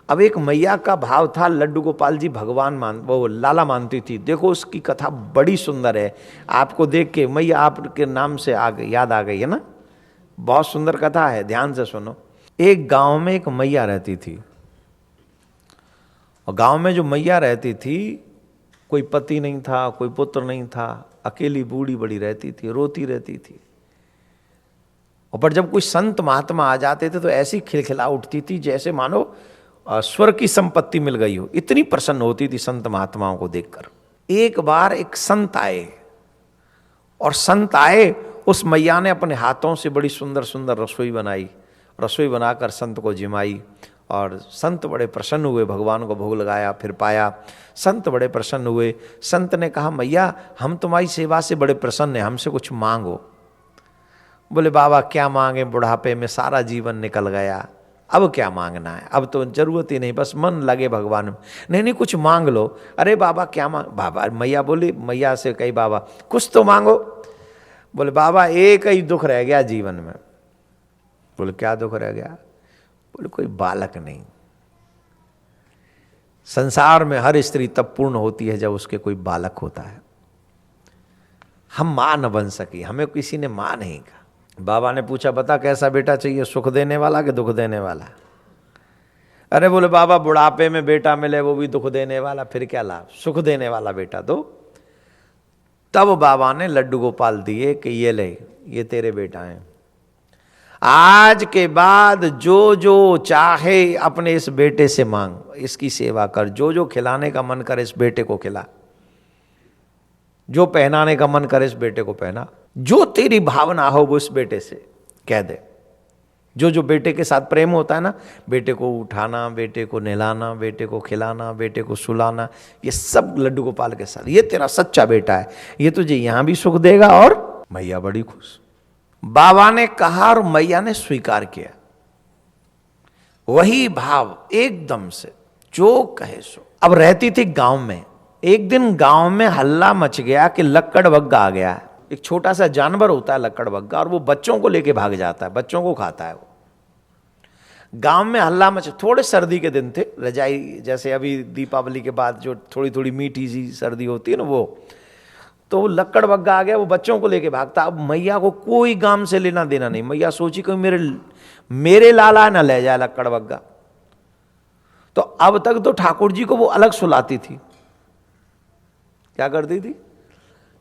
अब एक मैया का भाव था, लड्डू गोपाल जी भगवान वो लाला मानती थी। देखो उसकी कथा बड़ी सुंदर है, आपको देख के मैया आपके नाम से याद आ गई है ना। बहुत सुंदर कथा है, ध्यान से सुनो। एक गांव में एक मैया रहती थी, और गांव में जो मैया रहती थी, कोई पति नहीं था, कोई पुत्र नहीं था, अकेली बूढ़ी बड़ी रहती थी, रोती रहती थी। और पर जब कोई संत महात्मा आ जाते थे तो ऐसी खिलखिला उठती थी जैसे मानो स्वर्ग की संपत्ति मिल गई हो, इतनी प्रसन्न होती थी संत महात्माओं को देखकर। एक बार एक संत आए, और संत आए, उस मैया ने अपने हाथों से बड़ी सुंदर सुंदर रसोई बनाई, रसोई बनाकर संत को जिमाई, और संत बड़े प्रसन्न हुए, भगवान को भोग लगाया, फिर पाया। संत बड़े प्रसन्न हुए। संत ने कहा, मैया हम तुम्हारी सेवा से बड़े प्रसन्न हैं, हमसे कुछ मांगो। बोले, बाबा क्या मांगे, बुढ़ापे में सारा जीवन निकल गया, अब क्या मांगना है, अब तो जरूरत ही नहीं, बस मन लगे भगवान में। नहीं नहीं कुछ मांग लो। अरे बाबा क्या मांग, बाबा मैया बोली, मैया से कही, बाबा कुछ तो मांगो। बोले, बाबा एक ही दुख रह गया जीवन में। बोले, क्या दुख रह गया? बोले, कोई बालक नहीं। संसार में हर स्त्री तब पूर्ण होती है जब उसके कोई बालक होता है। हम मां न बन सकी, हमें किसी ने मां नहीं कहा। बाबा ने पूछा, बता कैसा बेटा चाहिए, सुख देने वाला कि दुख देने वाला? अरे बोले, बाबा बुढ़ापे में बेटा मिले वो भी दुख देने वाला, फिर क्या लाभ, सुख देने वाला बेटा दो। तब बाबा ने लड्डू गोपाल दिए कि ये ले, ये तेरे बेटा हैं, आज के बाद जो जो चाहे अपने इस बेटे से मांग, इसकी सेवा कर, जो जो खिलाने का मन करे इस बेटे को खिला, जो पहनाने का मन करे इस बेटे को पहना, जो तेरी भावना हो वो इस बेटे से कह दे। जो जो बेटे के साथ प्रेम होता है ना, बेटे को उठाना, बेटे को नहलाना, बेटे को खिलाना, बेटे को सुलाना, ये सब लड्डू गोपाल के साथ। ये तेरा सच्चा बेटा है, ये तुझे यहां भी सुख देगा। और मैया बड़ी खुश। बाबा ने कहा और मैया ने स्वीकार किया। वही भाव एकदम से, जो कहे सो। अब रहती थी गांव में। एक दिन गांव में हल्ला मच गया कि लक्कड़बग्गा आ गया है। एक छोटा सा जानवर होता है लक्कड़बग्गा, और वो बच्चों को लेके भाग जाता है, बच्चों को खाता है वो। गांव में हल्ला मच, थोड़े सर्दी के दिन थे, रजाई जैसे अभी दीपावली के बाद जो थोड़ी थोड़ी मीठी सी सर्दी होती है ना, वो तो लक्कड़बग्गा आ गया, वो बच्चों को लेके भागता। अब मैया को कोई गांव से लेना देना नहीं। मैया सोची कि मेरे लाला ना ले जाए लक्कड़बग्गा। तो अब तक तो ठाकुर जी को वो अलग सुलाती थी। क्या करती थी?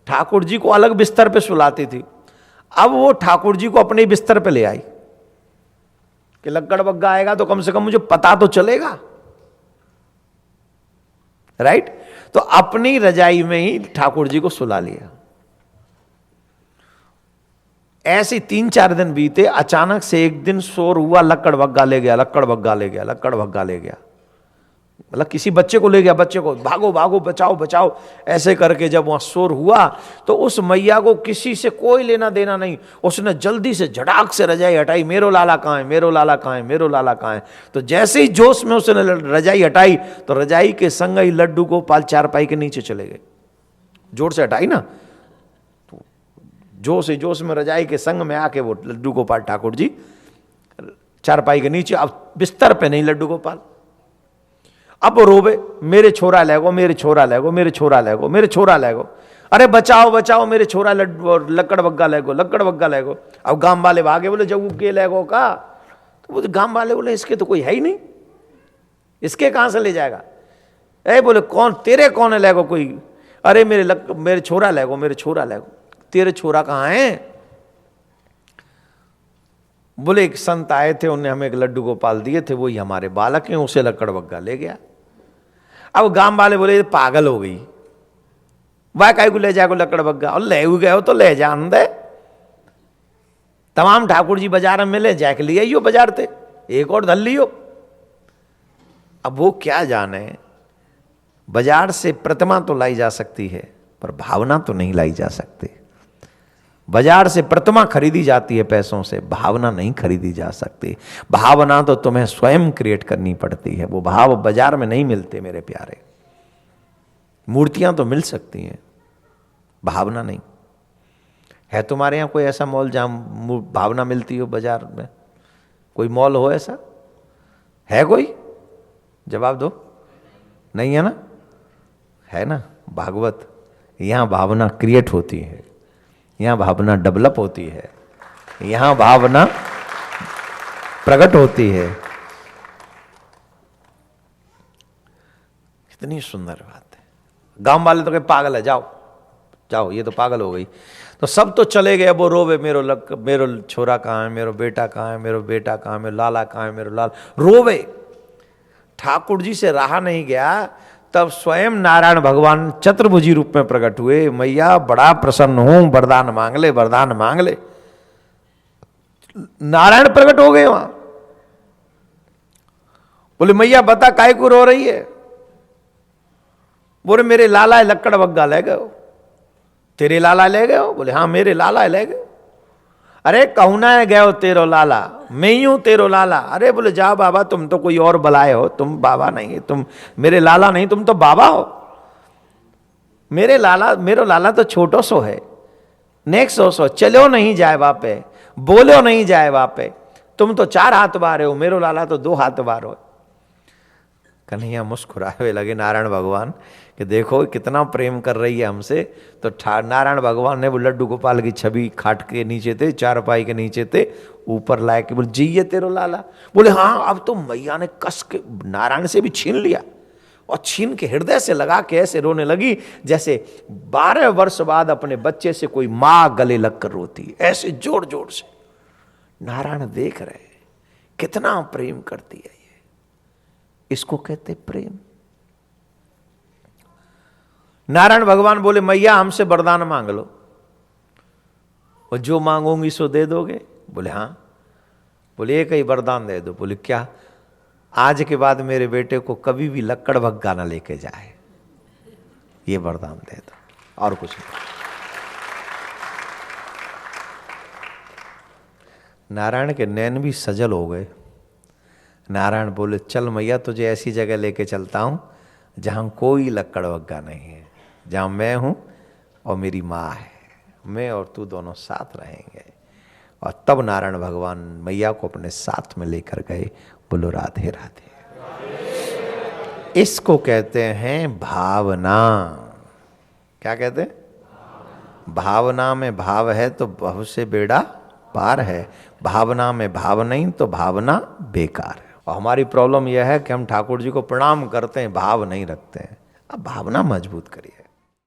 ठाकुर जी को अलग बिस्तर पे सुलाती थी। अब वो ठाकुर जी को अपने बिस्तर पे ले आई कि लक्कड़बग्गा आएगा तो कम से कम मुझे पता तो चलेगा, राइट? तो अपनी रजाई में ही ठाकुर जी को सुला लिया। ऐसे 3-4 दिन बीते। अचानक से एक दिन शोर हुआ, लक्कड़बग्गा ले गया, लक्कड़बग्गा ले गया, लक्कड़बग्गा ले गया। मतलब किसी बच्चे को ले गया, बच्चे को भागो भागो, बचाओ बचाओ, ऐसे करके जब वहां शोर हुआ तो उस मैया को किसी से कोई लेना देना नहीं। उसने जल्दी से झटाक से रजाई हटाई, मेरो लाला कहाँ है, मेरो लाला कहाँ है, मेरो लाला कहाँ है। तो जैसे ही जोश में उसने रजाई हटाई तो रजाई के संग ही लड्डू गोपाल चारपाई के नीचे चले गए। जोर से हटाई ना, तो जोश में रजाई के संग में आके वो लड्डू गोपाल ठाकुर जी चारपाई के नीचे। अब बिस्तर पे नहीं लड्डू गोपाल, अब रोवे, मेरे छोरा लगो, मेरे छोरा लगो, मेरे छोरा लगो, मेरे छोरा लगो, अरे बचाओ बचाओ, मेरे छोरा लक्कड़बग्गा लगो, लक्कड़बग्गा लगो। अब गांव वाले भागे, बोले जब के लगो का, तो वो गांव वाले बोले इसके तो कोई है ही नहीं, इसके कहां से ले जाएगा? ए बोले कौन तेरे, कौन है लगो कोई? अरे मेरे छोरा लगो, मेरे छोरा लगो। तेरे छोरा कहां है? बोले एक संत आए थे, उन्हें हमें एक लड्डू गोपाल दिए थे, वही हमारे बालक हैं, उसे लक्कड़बग्गा ले गया। अब गांव वाले बोले पागल हो गई, वह काय को ले जाएगो लक्कड़बग्गा, और ले गए हो तो ले जान दे। तमाम ठाकुर जी बाजार में मिले, जाके ले आइयो बाजार थे, एक और धल लियो। अब वो क्या जाने, बाजार से प्रतिमा तो लाई जा सकती है पर भावना तो नहीं लाई जा सकती। बाजार से प्रतिमा खरीदी जाती है पैसों से, भावना नहीं खरीदी जा सकती। भावना तो तुम्हें स्वयं क्रिएट करनी पड़ती है, वो भाव बाजार में नहीं मिलते मेरे प्यारे। मूर्तियां तो मिल सकती हैं, भावना नहीं। है तुम्हारे यहां कोई ऐसा मॉल जहां भावना मिलती हो बाजार में? कोई मॉल हो ऐसा? है कोई? जवाब दो, नहीं है ना? है ना? भागवत, यहाँ भावना क्रिएट होती है, यहाँ भावना डेवलप होती है, यहाँ भावना प्रकट होती है। कितनी सुंदर बात है। गांव वाले तो कहे पागल है, जाओ जाओ, ये तो पागल हो गई। तो सब तो चले गए, वो रोवे, मेरो छोरा कहाँ है, मेरो बेटा कहाँ है, मेरो बेटा कहाँ है, मेरो लाला कहाँ है, मेरो लाल, रोवे। ठाकुर जी से रहा नहीं गया, तब स्वयं नारायण भगवान चतुर्भुजी रूप में प्रकट हुए। मैया बड़ा प्रसन्न हूं, वरदान मांग ले, वरदान मांग ले। नारायण प्रकट हो गए वहां। बोले मैया बता काय को रो रही है? बोले मेरे लाला लक्कड़ बग्गा ले गए। तेरे लाला ले गए हो? बोले हाँ मेरे लाला ले गए। अरे कहुना है गए हो तेरो लाला, मैं ही हूं तेरो लाला। अरे बोले जा बाबा, तुम तो कोई और बलाए हो, तुम बाबा नहीं, तुम मेरे लाला नहीं, तुम तो बाबा हो। मेरे लाला, मेरो लाला तो छोटो सो है, नेक्स्ट सो चलो नहीं जाए वापे, बोलो नहीं जाए वापे। तुम तो 4 हाथ बार हो, मेरो लाला तो 2 हाथ बार हो। कन्हैया मुस्कुराए लगे नारायण भगवान कि देखो कितना प्रेम कर रही है हमसे। तो नारायण भगवान ने वो लड्डू गोपाल की छवि खाट के नीचे थे, चारपाई के नीचे थे, ऊपर लाए के बोले जी ये तेरो लाला। बोले हाँ। अब तो मैया ने कस के नारायण से भी छीन लिया और छीन के हृदय से लगा के ऐसे रोने लगी जैसे 12 वर्ष बाद अपने बच्चे से कोई माँ गले लगकर रोती, ऐसे जोर जोर से। नारायण देख रहे कितना प्रेम करती है ये, इसको कहते प्रेम। नारायण भगवान बोले मैया हमसे वरदान मांग लो, और जो मांगोगी सो दे दोगे? बोले हाँ। बोले एक ही वरदान दे दो। बोले क्या? आज के बाद मेरे बेटे को कभी भी लक्कड़ भग्गा ना लेके जाए, ये वरदान दे दो, और कुछ नहीं। नारायण के नैन भी सजल हो गए। नारायण बोले चल मैया तुझे ऐसी जगह लेके चलता हूं जहां कोई लक्कड़ भग्गा नहीं है, जहां मैं हूं और मेरी माँ है, मैं और तू दोनों साथ रहेंगे। और तब नारायण भगवान मैया को अपने साथ में लेकर गए। बोलो राधे राधे। इसको कहते हैं भावना। क्या कहते हैं? भावना में भाव है तो भव से बेड़ा पार है, भावना में भाव नहीं तो भावना बेकार है। और हमारी प्रॉब्लम यह है कि हम ठाकुर जी को प्रणाम करते हैं, भाव नहीं रखते हैं। अब भावना मजबूत करिए।